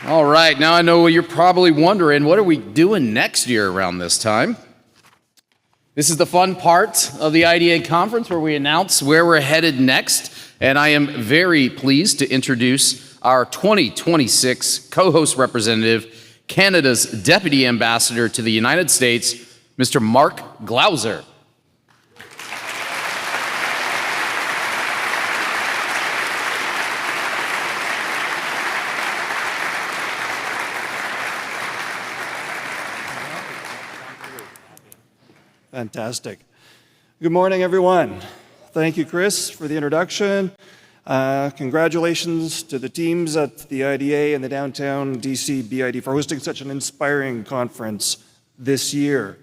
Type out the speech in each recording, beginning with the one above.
All right, now I know you're probably wondering, what are we doing next year around this time? This is the fun part of the IDA conference where we announce where we're headed next, and I am very pleased to introduce our 2026 co-host representative, Canada's Deputy Ambassador to the United States, Mr. Mark Glauser. Fantastic. Good morning, everyone. Thank you, Chris, for the introduction. Congratulations to the teams at the IDA and the downtown DC BID for hosting such an inspiring conference this year.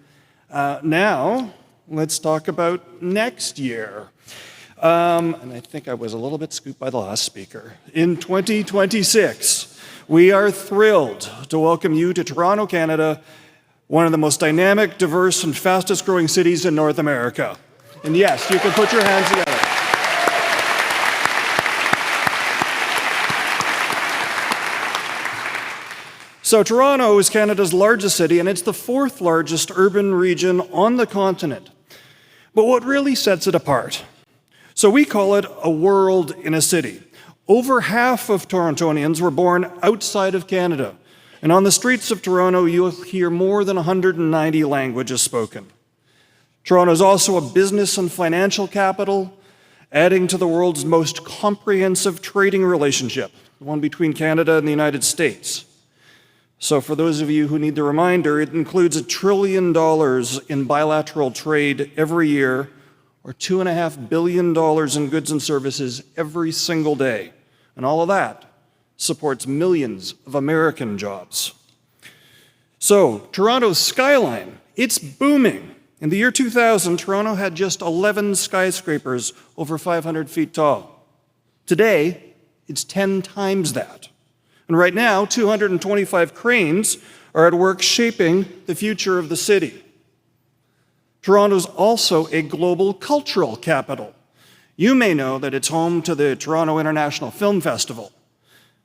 Now, let's talk about next year. And I think I was a little bit scooped by the last speaker. In 2026, we are thrilled to welcome you to Toronto, Canada, one of the most dynamic, diverse, and fastest growing cities in North America. And yes, you can put your hands together. So Toronto is Canada's largest city, and it's the fourth largest urban region on the continent. But what really sets it apart? So we call it a world in a city. Over half of Torontonians were born outside of Canada. And on the streets of Toronto, you'll hear more than 190 languages spoken. Toronto is also a business and financial capital, adding to the world's most comprehensive trading relationship, the one between Canada and the United States. So for those of you who need the reminder, it includes $1 trillion in bilateral trade every year, or $2.5 billion in goods and services every single day. And all of that supports millions of American jobs. So, Toronto's skyline, it's booming. In the year 2000, Toronto had just 11 skyscrapers over 500 feet tall. Today, it's 10 times that. And right now, 225 cranes are at work shaping the future of the city. Toronto's also a global cultural capital. You may know that it's home to the Toronto International Film Festival.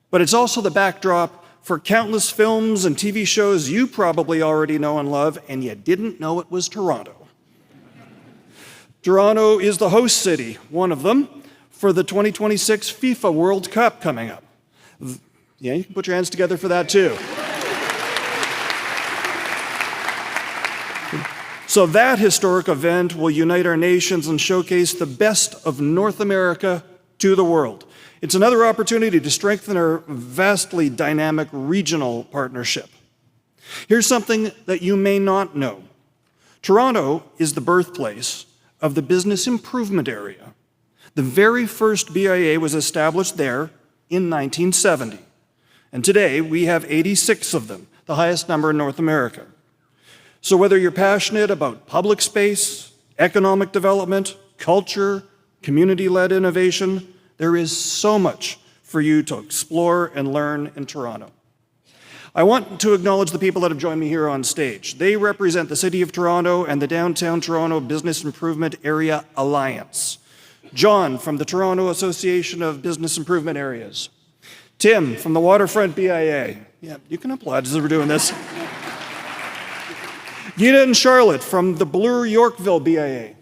But it's also the backdrop for countless films and TV shows you probably already know and love, and you didn't know it was Toronto. Toronto is the host city, one of them, for the 2026 FIFA World Cup coming up. Yeah, you can put your hands together for that too. So that historic event will unite our nations and showcase the best of North America to the world. It's another opportunity to strengthen our vastly dynamic regional partnership. Here's something that you may not know. Toronto is the birthplace of the business improvement area. The very first BIA was established there in 1970. And today we have 86 of them, the highest number in North America. So whether you're passionate about public space, economic development, culture, community-led innovation, there is so much for you to explore and learn in Toronto. I want to acknowledge the people that have joined me here on stage. They represent the City of Toronto and the Downtown Toronto Business Improvement Area Alliance. John from the Toronto Association of Business Improvement Areas. Tim from the Waterfront BIA. Yeah, you can applaud as we're doing this. Gita and Charlotte from the Bloor Yorkville BIA.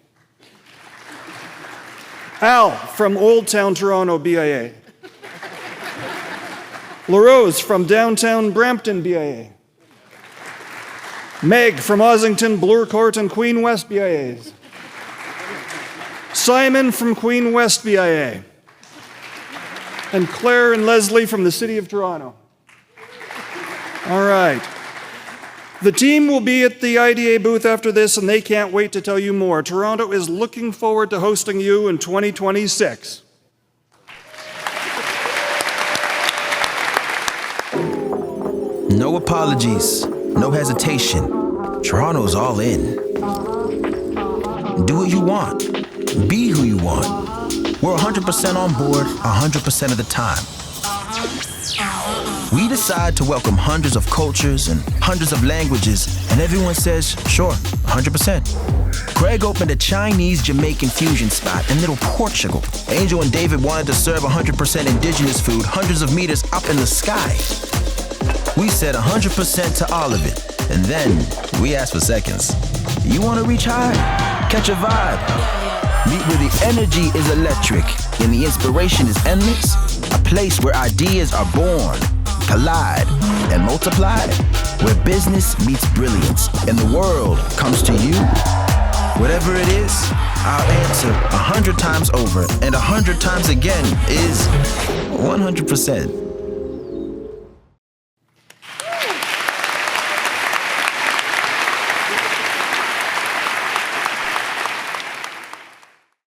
Al from Old Town Toronto BIA. LaRose from Downtown Brampton BIA. Meg from Ossington, Bloor Court, and Queen West BIAs. Simon from Queen West BIA. And Claire and Leslie from the City of Toronto. All right. The team will be at the IDA booth after this, and they can't wait to tell you more. Toronto is looking forward to hosting you in 2026. No apologies, no hesitation. Toronto's all in. Do what you want. Be who you want. We're 100% on board 100% of the time. We decide to welcome hundreds of cultures and hundreds of languages, and everyone says, sure, 100%. Greg opened a Chinese-Jamaican fusion spot in Little Portugal. Angel and David wanted to serve 100% indigenous food hundreds of meters up in the sky. We said 100% to all of it, and then we asked for seconds. You want to reach high? Catch a vibe. Meet where the energy is electric and the inspiration is endless. A place where ideas are born, collide, and multiplied. Where business meets brilliance and the world comes to you. Whatever it is, our answer 100 times over and 100 times again is 100%.